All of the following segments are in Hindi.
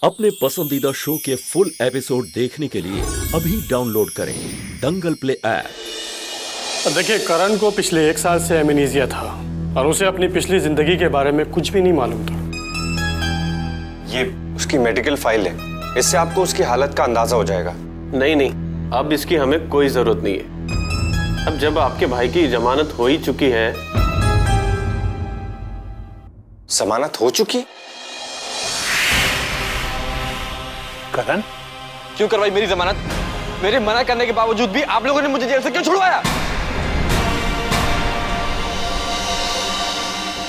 अपने पसंदीदा शो के फुल एपिसोड देखने के लिए अभी डाउनलोड करें दंगल प्ले ऐप। देखिए, करण को पिछले 1 साल से एमनेसिया था और उसे अपनी पिछली जिंदगी के बारे में कुछ भी नहीं मालूम था। ये उसकी मेडिकल फाइल है, इससे आपको उसकी हालत का अंदाजा हो जाएगा। नहीं, अब इसकी हमें कोई जरूरत नहीं है। अब जब आपके भाई की जमानत हो ही चुकी है। जमानत हो चुकी? करण, क्यों करवाई मेरी जमानत? मेरे मना करने के बावजूद भी आप लोगों ने मुझे जेल से क्यों छुड़वाया?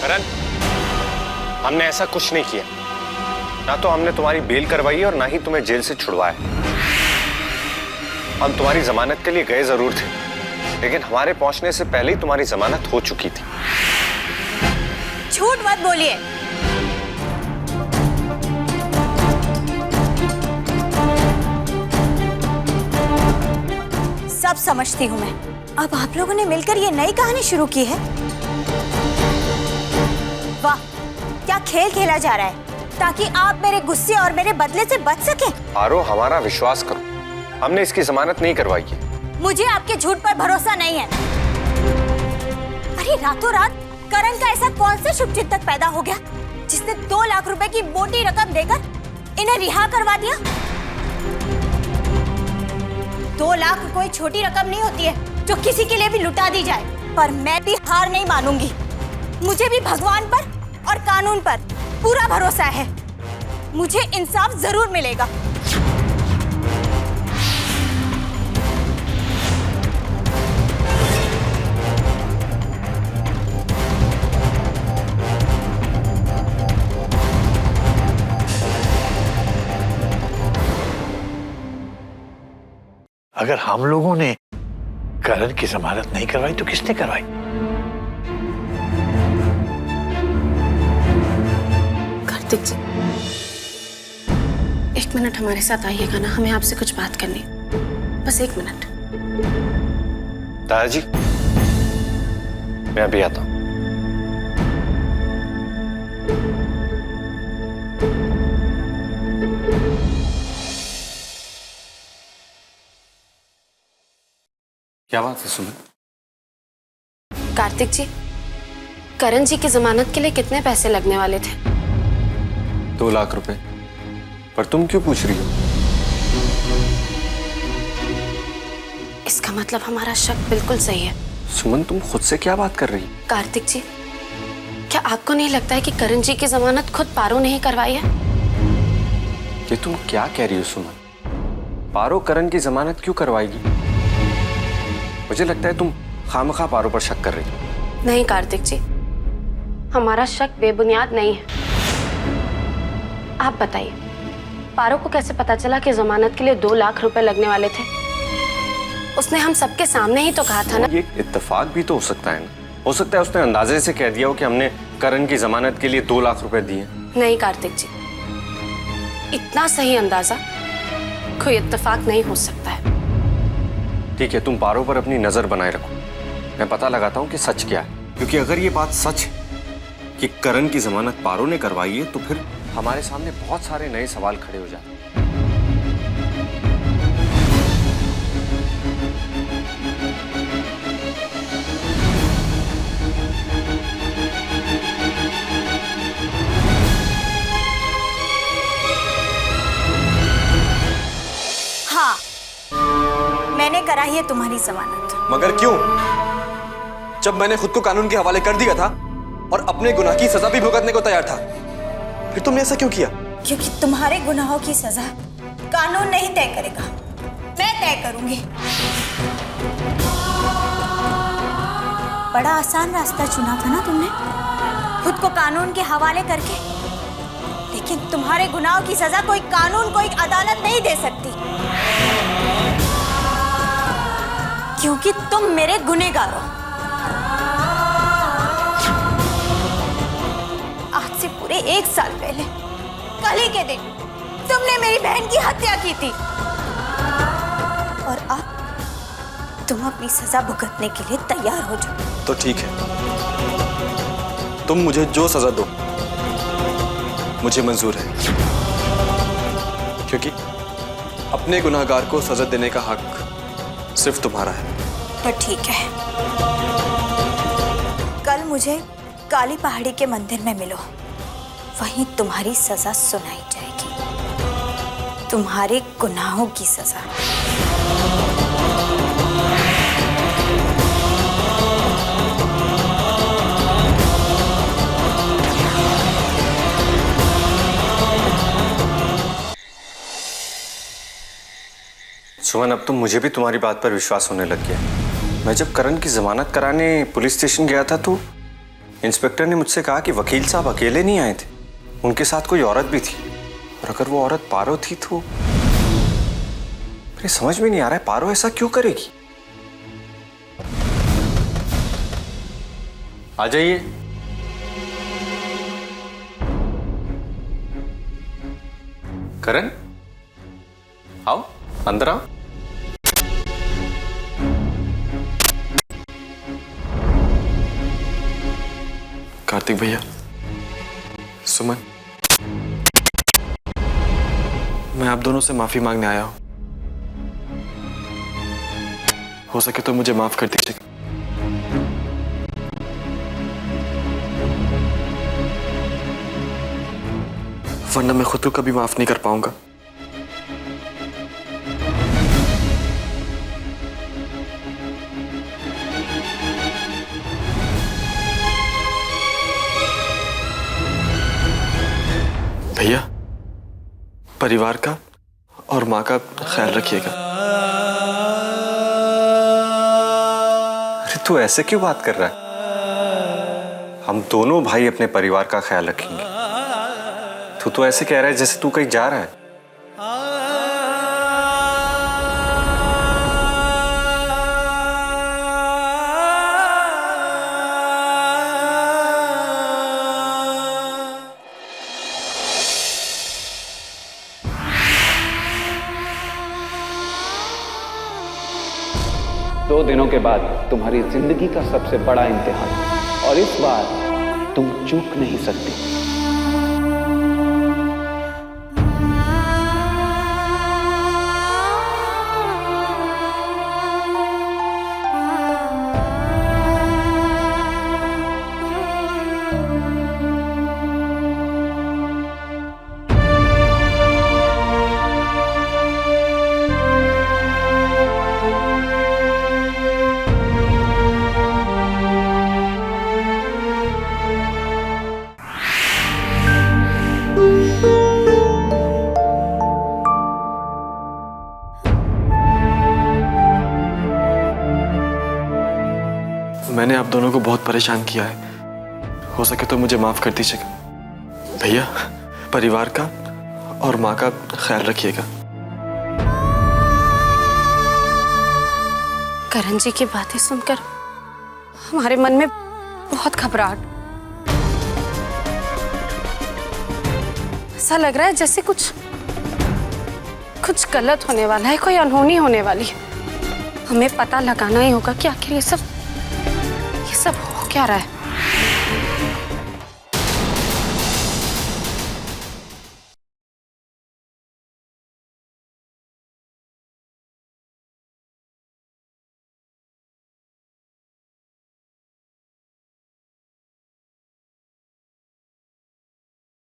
करण, हमने ऐसा कुछ नहीं किया। ना तो हमने तुम्हारी बेल करवाई और ना ही तुम्हें जेल से छुड़वाया। हम तुम्हारी जमानत के लिए गए जरूर थे, लेकिन हमारे पहुंचने से पहले ही तुम्हारी जमानत हो चुकी थी। झूठ मत बोलिए। सब समझती हूँ मैं। अब आप लोगों ने मिलकर ये नई कहानी शुरू की है। वाह, क्या खेल खेला जा रहा है ताकि आप मेरे गुस्से और मेरे बदले से बच सकें। आरो, हमारा विश्वास करो, हमने इसकी जमानत नहीं करवाई है। मुझे आपके झूठ पर भरोसा नहीं है। अरे रातों रात करण का ऐसा कौन सा शुभ चिंतक पैदा हो गया जिसने 2 लाख रुपए की मोटी रकम देकर इन्हें रिहा करवा दिया। 2 लाख कोई छोटी रकम नहीं होती है जो किसी के लिए भी लुटा दी जाए। पर मैं भी हार नहीं मानूंगी। मुझे भी भगवान पर और कानून पर पूरा भरोसा है। मुझे इंसाफ जरूर मिलेगा। अगर हम लोगों ने करण की जमानत नहीं करवाई तो किसने करवाई? कार्तिक जी, 1 मिनट हमारे साथ आइएगा ना, हमें आपसे कुछ बात करनी है। बस 1 मिनट। दादाजी, मैं अभी आता हूं। क्या बात है सुमन? कार्तिक जी, करण जी की जमानत के लिए कितने पैसे लगने वाले थे? 2 लाख रुपए। पर तुम क्यों पूछ रही हो? इसका मतलब हमारा शक बिल्कुल सही है। सुमन, तुम खुद से क्या बात कर रही? कार्तिक जी, क्या आपको नहीं लगता है कि करण जी की जमानत खुद पारो ने ही करवाई है? ये तुम क्या कह रही हो सुमन? पारो करण की जमानत क्यों करवाएगी? मुझे लगता है तुम खामखा पारो पर शक कर रही हो। नहीं कार्तिक जी, हमारा शक बेबुनियाद नहीं है। आप बताइए, पारो को कैसे पता चला कि जमानत के लिए 2 लाख रुपए लगने वाले थे? उसने हम सबके सामने ही तो कहा था ना। ये इत्तेफाक भी तो हो सकता है ना। हो सकता है उसने अंदाजे से कह दिया हो कि हमने करण की जमानत के लिए 2 लाख रुपए दिए। नहीं कार्तिक जी, इतना सही अंदाजा कोई इत्तेफाक नहीं हो सकता है। ठीक है, तुम पारो पर अपनी नजर बनाए रखो। मैं पता लगाता हूँ कि सच क्या है, क्योंकि अगर ये बात सच है कि करण की जमानत पारो ने करवाई है तो फिर हमारे सामने बहुत सारे नए सवाल खड़े हो जाते हैं। हाँ, मैंने कराई है तुम्हारी जमानत। मगर क्यों? जब मैंने खुद को कानून के हवाले कर दिया था और अपने गुनाह की सजा भी भुगतने को तैयार था, फिर तुमने ऐसा क्यों किया? क्योंकि तुम्हारे गुनाहों की सजा कानून नहीं तय करेगा, मैं तय करूंगी। बड़ा आसान रास्ता चुना था ना तुमने, खुद को कानून के हवाले करके। लेकिन तुम्हारे गुनाहों की सजा कोई कानून, कोई अदालत नहीं दे सकती, क्योंकि तुम मेरे गुनहगार हो। आज से पूरे 1 साल पहले, कल ही के दिन तुमने मेरी बहन की हत्या की थी और अब तुम अपनी सजा भुगतने के लिए तैयार हो जाओ। तो ठीक है, तुम मुझे जो सजा दो मुझे मंजूर है। क्योंकि अपने गुनाहगार को सजा देने का हक सिर्फ तुम्हारा है। तो ठीक है, कल मुझे काली पहाड़ी के मंदिर में मिलो, वहीं तुम्हारी सजा सुनाई जाएगी, तुम्हारे गुनाहों की सजा। सुमन, अब तो मुझे भी तुम्हारी बात पर विश्वास होने लग गया। मैं जब करण की जमानत कराने पुलिस स्टेशन गया था तो इंस्पेक्टर ने मुझसे कहा कि वकील साहब अकेले नहीं आए थे, उनके साथ कोई औरत भी थी। और अगर वो औरत पारो थी तो मेरे समझ में नहीं आ रहा है पारो ऐसा क्यों करेगी। आ जाइए। करण, आओ अंदर आओ। कार्तिक भैया, सुमन, मैं आप दोनों से माफी मांगने आया हूं। हो सके तो मुझे माफ कर दीजिएगा। वरना मैं खुद को कभी माफ नहीं कर पाऊंगा। भैया, परिवार का और माँ का ख्याल रखिएगा। अरे तू ऐसे क्यों बात कर रहा है? हम दोनों भाई अपने परिवार का ख्याल रखेंगे। तू तो ऐसे कह रहा है जैसे तू कहीं जा रहा है। दो दिनों के बाद तुम्हारी जिंदगी का सबसे बड़ा इम्तिहान, और इस बार तुम चूक नहीं सकती। मैंने आप दोनों को बहुत परेशान किया है, हो सके तो मुझे माफ कर दीजिएगा। भैया, परिवार का और माँ का ख्याल रखिएगा। करण जी की बातें सुनकर हमारे मन में बहुत घबराहट, ऐसा लग रहा है जैसे कुछ गलत होने वाला है, कोई अनहोनी होने वाली है। हमें पता लगाना ही होगा कि आखिर ये सब हो क्या रहा है।